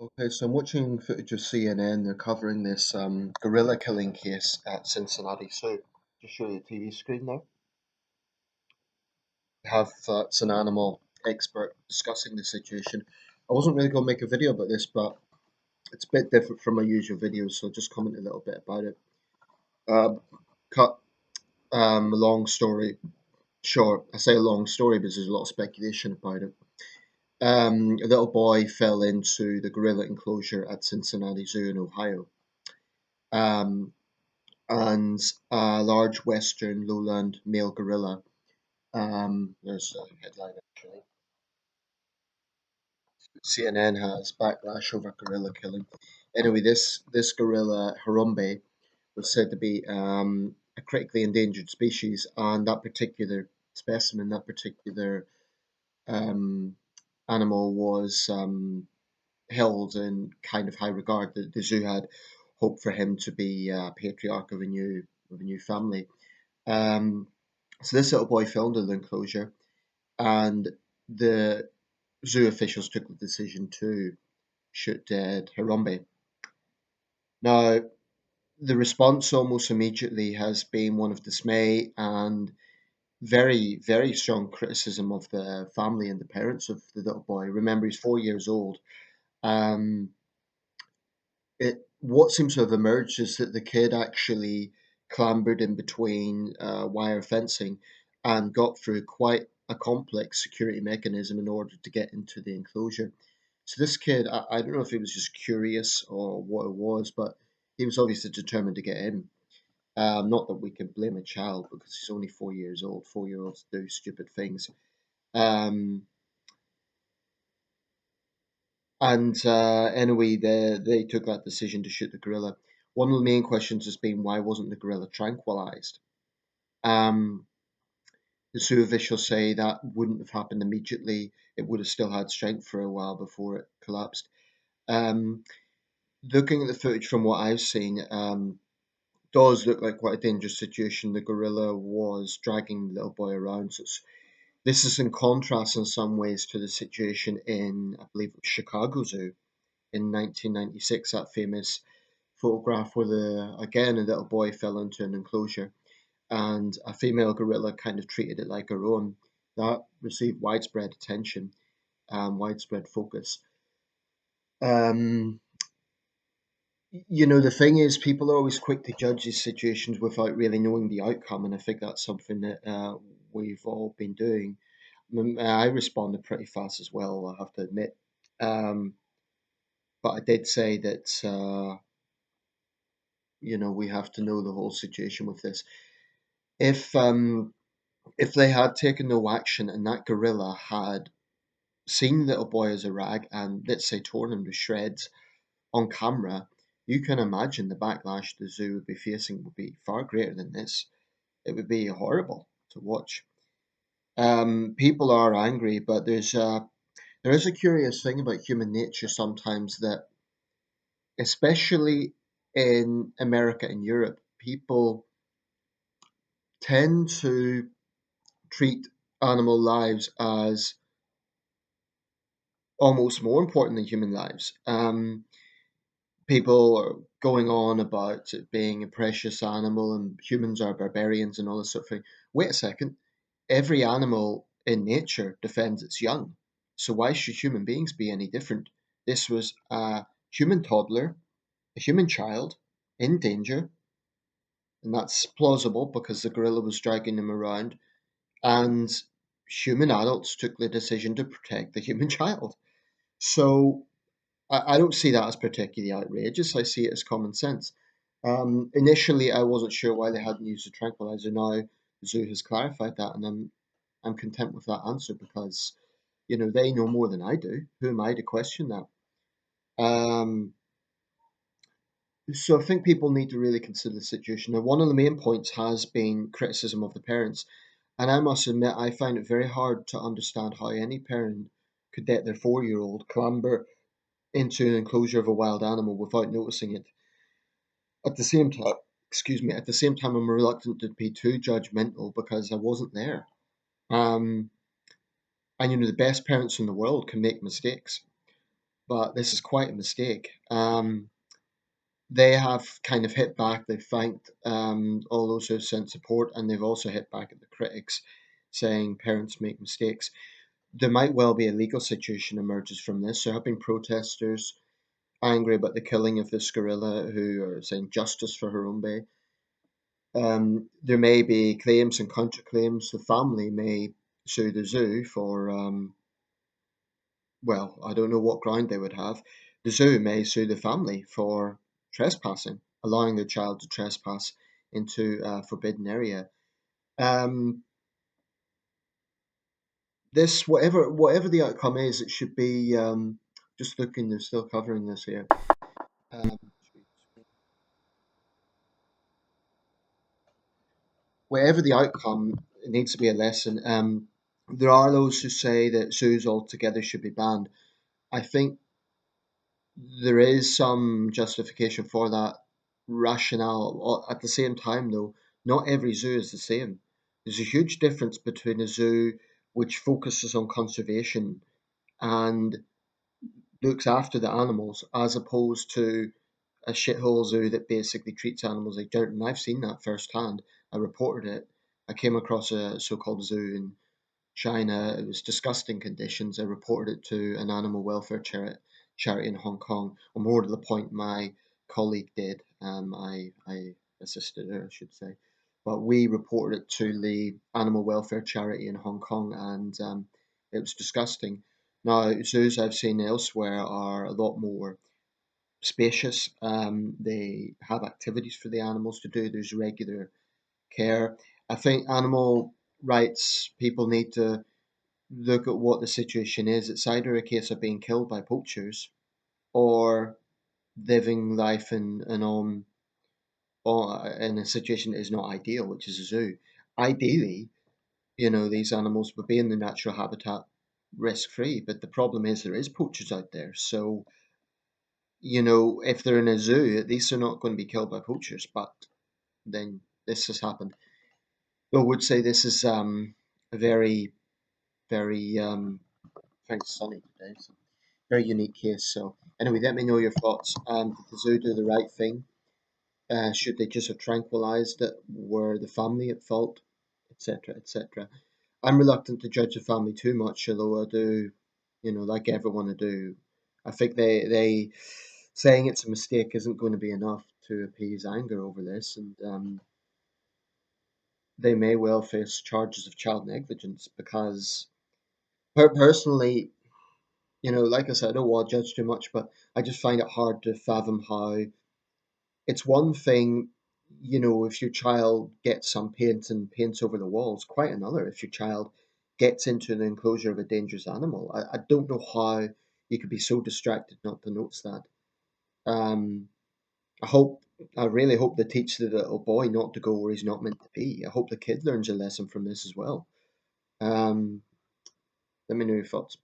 Okay, so I'm watching footage of CNN. They're covering this gorilla killing case at Cincinnati Zoo. Just show you the TV screen now. We have it's an animal expert discussing the situation. I wasn't really going to make a video about this, but it's a bit different from my usual videos, so just comment a little bit about it. Uh, cut a long story short. I say a long story because there's a lot of speculation about it. A little boy fell into the gorilla enclosure at Cincinnati Zoo in Ohio. Um, and a large Western Lowland male gorilla. There's a headline actually. CNN has backlash over gorilla killing. Anyway, this gorilla Harambe was said to be a critically endangered species, and that particular specimen, that particular um, animal was held in kind of high regard. The zoo had hoped for him to be patriarch of a new family. Um, so this little boy fell into the enclosure, and the zoo officials took the decision to shoot dead Harambe. Now, the response almost immediately has been one of dismay and very, very strong criticism of the family and the parents of the little boy. Remember, he's 4 years old. Um, what seems to have emerged is that the kid actually clambered in between wire fencing and got through quite a complex security mechanism in order to get into the enclosure. So this kid, I don't know if he was just curious or what it was, but he was obviously determined to get in. Not that we can blame a child because he's only 4 years old. 4-year-olds do stupid things. Um, and anyway, they took that decision to shoot the gorilla. One of the main questions has been why wasn't the gorilla tranquilized? Um, the zoo officials say that wouldn't have happened immediately. It would have still had strength for a while before it collapsed. Um, Looking at the footage from what I've seen, does look like quite a dangerous situation. The gorilla was dragging the little boy around. This is in contrast in some ways to the situation in, I believe, Chicago Zoo in 1996, that famous photograph where again a little boy fell into an enclosure and a female gorilla kind of treated it like her own. That received widespread attention, widespread focus. Um, the thing is, people are always quick to judge these situations without really knowing the outcome, and I think that's something that we've all been doing. I responded pretty fast as well, I have to admit. Um, but I did say that we have to know the whole situation with this. If if they had taken no action and that gorilla had seen little boy as a rag and let's say torn him to shreds on camera, you can imagine the backlash the zoo would be facing would be far greater than this. It would be horrible to watch. People are angry, but there is a curious thing about human nature sometimes that, especially in America and Europe, people tend to treat animal lives as almost more important than human lives. People are going on about it being a precious animal and humans are barbarians and all this sort of thing. Wait a second. Every animal in nature defends its young. So why should human beings be any different? This was a human toddler, a human child in danger, and that's plausible because the gorilla was dragging him around, and human adults took the decision to protect the human child. So I don't see that as particularly outrageous. I see it as common sense. Initially, I wasn't sure why they hadn't used a tranquilizer. Now the zoo has clarified that, and I'm content with that answer because they know more than I do. Who am I to question that? Um, so I think people need to really consider the situation. Now, one of the main points has been criticism of the parents, and I must admit I find it very hard to understand how any parent could let their 4-year-old clamber into an enclosure of a wild animal without noticing it. At the same time, excuse me, at the same time, I'm reluctant to be too judgmental because I wasn't there. Um, and the best parents in the world can make mistakes. but this is quite a mistake. They have kind of hit back. They've thanked all those who have sent support, and they've also hit back at the critics, saying parents make mistakes. There might well be a legal situation emerges from this. There have been protesters angry about the killing of this gorilla who are saying justice for Harambe. There may be claims and counterclaims. The family may sue the zoo for, well, I don't know what ground they would have. The zoo may sue the family for trespassing, allowing their child to trespass into a forbidden area. Um, this, whatever the outcome is, it should be just looking. They're still covering this here. Um, whatever the outcome, it needs to be a lesson. There are those who say that zoos altogether should be banned. I think there is some justification for that rationale. At the same time, though, not every zoo is the same. There's a huge difference between a zoo which focuses on conservation and looks after the animals as opposed to a shithole zoo that basically treats animals like dirt. And I've seen that firsthand. I reported it. I came across a so-called zoo in China. It was disgusting conditions. I reported it to an animal welfare charity in Hong Kong, or more to the point, my colleague did. I assisted her, I should say. But we reported it to the animal welfare charity in Hong Kong, and it was disgusting. Now, zoos I've seen elsewhere are a lot more spacious. They have activities for the animals to do. There's regular care. I think animal rights people need to look at what the situation is. It's either a case of being killed by poachers or living life in a situation that is not ideal, which is a zoo. Ideally, these animals would be in the natural habitat risk free, but the problem is there is poachers out there. So, if they're in a zoo, at least they're not going to be killed by poachers, but then this has happened. I would say this is a very, very, I think it's sunny today. So very unique case. So anyway, let me know your thoughts. Did the zoo do the right thing? Should they just have tranquilized it? Were the family at fault? Etc. Etc. I'm reluctant to judge the family too much, although I do, like everyone I do. I think they saying it's a mistake isn't going to be enough to appease anger over this, and they may well face charges of child negligence because personally, like I said, I don't want to judge too much, but I just find it hard to fathom how it's one thing, if your child gets some paint and paints over the walls, quite another if your child gets into the enclosure of a dangerous animal. I don't know how you could be so distracted not to notice that. Um, I hope, I really hope they teach the little boy not to go where he's not meant to be. I hope the kid learns a lesson from this as well. Um, Let me know your thoughts.